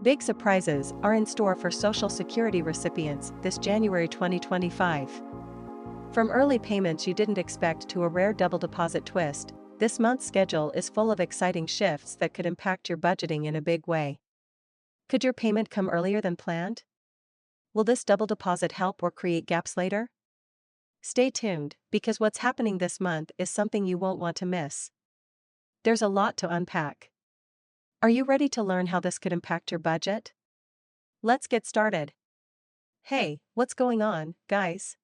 Big surprises are in store for Social Security recipients this January 2025. From early payments you didn't expect to a rare double deposit twist, this month's schedule is full of exciting shifts that could impact your budgeting in a big way. Could your payment come earlier than planned? Will this double deposit help or create gaps later? Stay tuned, because what's happening this month is something you won't want to miss. There's a lot to unpack. Are you ready to learn how this could impact your budget? Let's get started. Hey, what's going on, guys?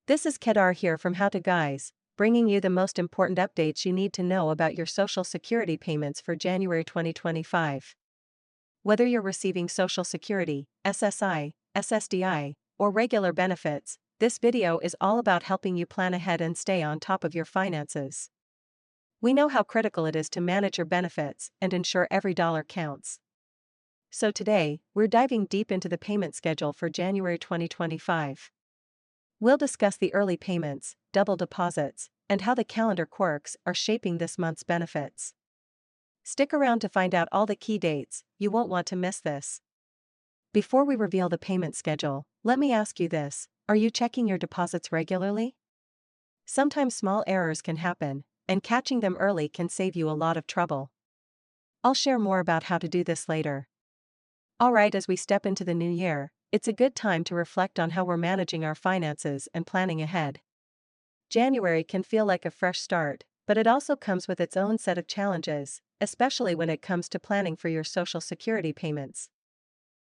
This is Kedar here from How to Guys, bringing you the most important updates you need to know about your Social Security payments for January 2025. Whether you're receiving Social Security, SSI, SSDI, or regular benefits, this video is all about helping you plan ahead and stay on top of your finances. We know how critical it is to manage your benefits and ensure every dollar counts. So today, we're diving deep into the payment schedule for January 2025. We'll discuss the early payments, double deposits, and how the calendar quirks are shaping this month's benefits. Stick around to find out all the key dates, you won't want to miss this. Before we reveal the payment schedule, let me ask you this: are you checking your deposits regularly? Sometimes small errors can happen, and catching them early can save you a lot of trouble. I'll share more about how to do this later. Alright, as we step into the new year, it's a good time to reflect on how we're managing our finances and planning ahead. January can feel like a fresh start, but it also comes with its own set of challenges, especially when it comes to planning for your Social Security payments.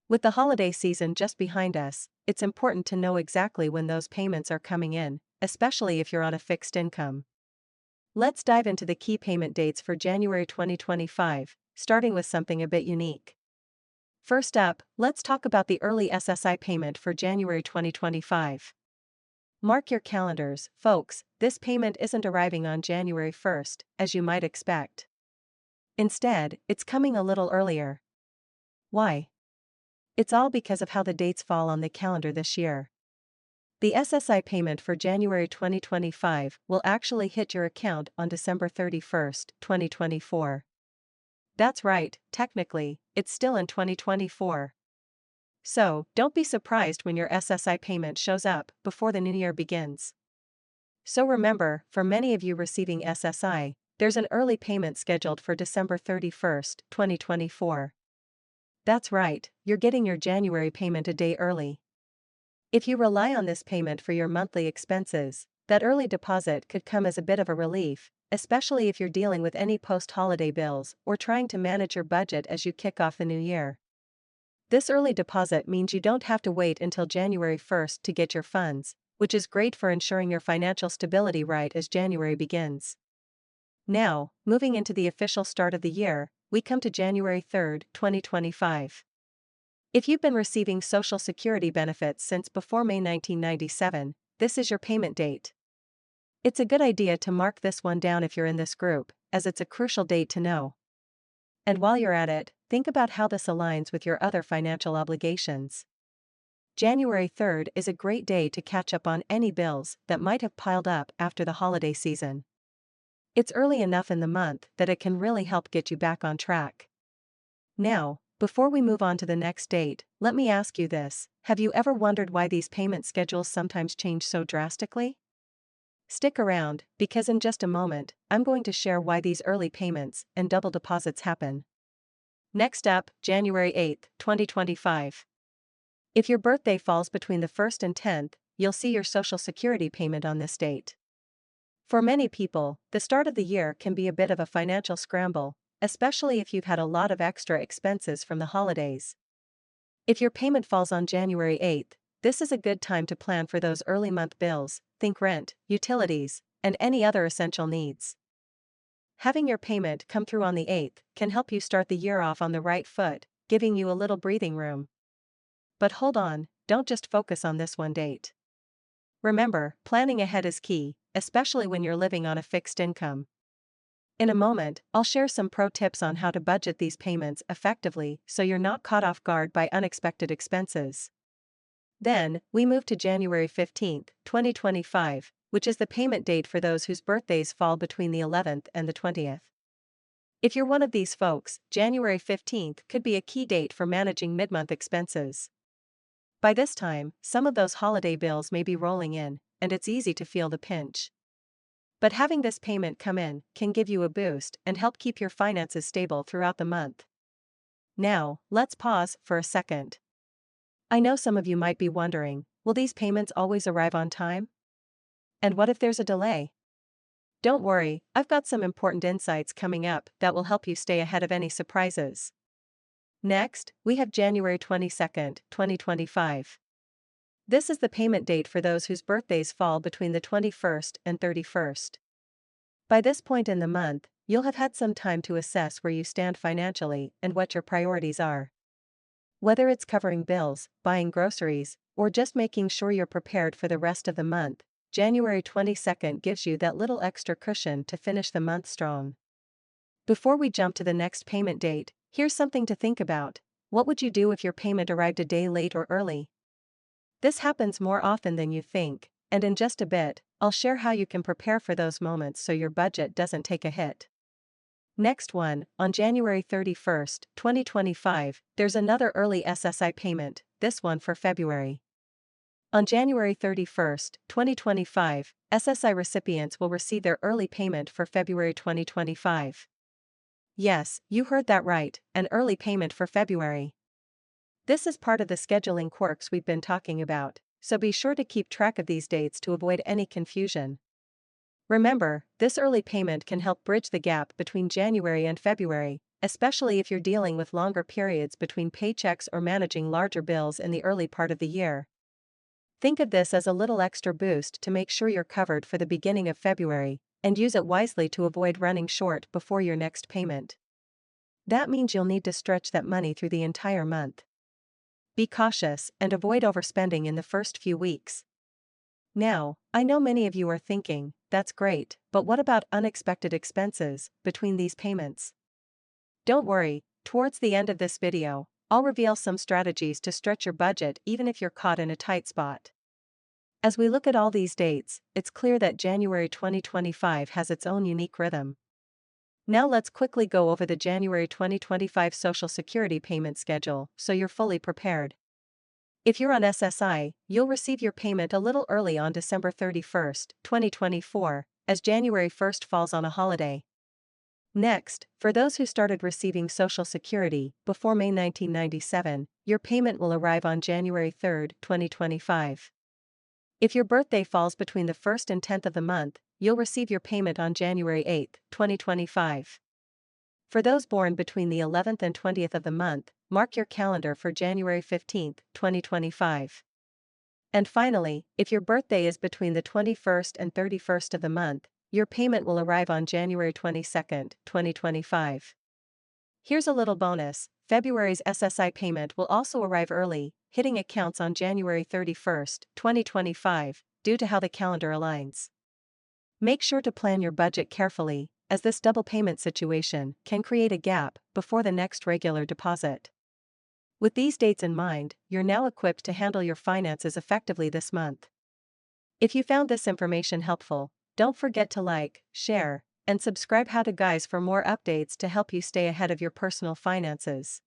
With the holiday season just behind us, it's important to know exactly when those payments are coming in, especially if you're on a fixed income. Let's dive into the key payment dates for January 2025, starting with something a bit unique. First up, let's talk about the early SSI payment for January 2025. Mark your calendars, folks, this payment isn't arriving on January 1st, as you might expect. Instead, it's coming a little earlier. Why? It's all because of how the dates fall on the calendar this year. The SSI payment for January 2025 will actually hit your account on December 31st, 2024. That's right, technically, it's still in 2024. So, don't be surprised when your SSI payment shows up before the new year begins. So remember, for many of you receiving SSI, there's an early payment scheduled for December 31st, 2024. That's right, you're getting your January payment a day early. If you rely on this payment for your monthly expenses, that early deposit could come as a bit of a relief, especially if you're dealing with any post-holiday bills or trying to manage your budget as you kick off the new year. This early deposit means you don't have to wait until January 1st to get your funds, which is great for ensuring your financial stability right as January begins. Now, moving into the official start of the year, we come to January 3rd, 2025. If you've been receiving Social Security benefits since before May 1997, this is your payment date. It's a good idea to mark this one down if you're in this group, as it's a crucial date to know. And while you're at it, think about how this aligns with your other financial obligations. January 3rd is a great day to catch up on any bills that might have piled up after the holiday season. It's early enough in the month that it can really help get you back on track. Now, before we move on to the next date, let me ask you this: have you ever wondered why these payment schedules sometimes change so drastically? Stick around, because in just a moment, I'm going to share why these early payments and double deposits happen. Next up, January 8th, 2025. If your birthday falls between the 1st and 10th, you'll see your Social Security payment on this date. For many people, the start of the year can be a bit of a financial scramble, especially if you've had a lot of extra expenses from the holidays. If your payment falls on January 8th, this is a good time to plan for those early month bills, think rent, utilities, and any other essential needs. Having your payment come through on the 8th can help you start the year off on the right foot, giving you a little breathing room. But hold on, don't just focus on this one date. Remember, planning ahead is key, especially when you're living on a fixed income. In a moment, I'll share some pro tips on how to budget these payments effectively so you're not caught off guard by unexpected expenses. Then, we move to January 15th, 2025, which is the payment date for those whose birthdays fall between the 11th and the 20th. If you're one of these folks, January 15th could be a key date for managing mid-month expenses. By this time, some of those holiday bills may be rolling in, and it's easy to feel the pinch. But having this payment come in can give you a boost and help keep your finances stable throughout the month. Now, let's pause for a second. I know some of you might be wondering, will these payments always arrive on time? And what if there's a delay? Don't worry, I've got some important insights coming up that will help you stay ahead of any surprises. Next, we have January 22nd, 2025. This is the payment date for those whose birthdays fall between the 21st and 31st. By this point in the month, you'll have had some time to assess where you stand financially and what your priorities are. Whether it's covering bills, buying groceries, or just making sure you're prepared for the rest of the month, January 22nd gives you that little extra cushion to finish the month strong. Before we jump to the next payment date, here's something to think about. What would you do if your payment arrived a day late or early? This happens more often than you think, and in just a bit, I'll share how you can prepare for those moments so your budget doesn't take a hit. Next one, on January 31st, 2025, there's another early SSI payment, this one for February. On January 31st, 2025, SSI recipients will receive their early payment for February 2025. Yes, you heard that right, an early payment for February. This is part of the scheduling quirks we've been talking about, so be sure to keep track of these dates to avoid any confusion. Remember, this early payment can help bridge the gap between January and February, especially if you're dealing with longer periods between paychecks or managing larger bills in the early part of the year. Think of this as a little extra boost to make sure you're covered for the beginning of February, and use it wisely to avoid running short before your next payment. That means you'll need to stretch that money through the entire month. Be cautious and avoid overspending in the first few weeks. Now, I know many of you are thinking, that's great, but what about unexpected expenses between these payments? Don't worry, towards the end of this video, I'll reveal some strategies to stretch your budget even if you're caught in a tight spot. As we look at all these dates, it's clear that January 2025 has its own unique rhythm. Now let's quickly go over the January 2025 Social Security payment schedule so you're fully prepared. If you're on SSI, you'll receive your payment a little early on December 31st, 2024, as January 1st falls on a holiday. Next, for those who started receiving Social Security before May 1997, your payment will arrive on January 3rd, 2025. If your birthday falls between the 1st and 10th of the month, you'll receive your payment on January 8th, 2025. For those born between the 11th and 20th of the month, mark your calendar for January 15th, 2025. And finally, if your birthday is between the 21st and 31st of the month, your payment will arrive on January 22nd, 2025. Here's a little bonus, February's SSI payment will also arrive early, hitting accounts on January 31st, 2025, due to how the calendar aligns. Make sure to plan your budget carefully, as this double payment situation can create a gap before the next regular deposit. With these dates in mind, you're now equipped to handle your finances effectively this month. If you found this information helpful, don't forget to like, share, and subscribe How to Guys for more updates to help you stay ahead of your personal finances.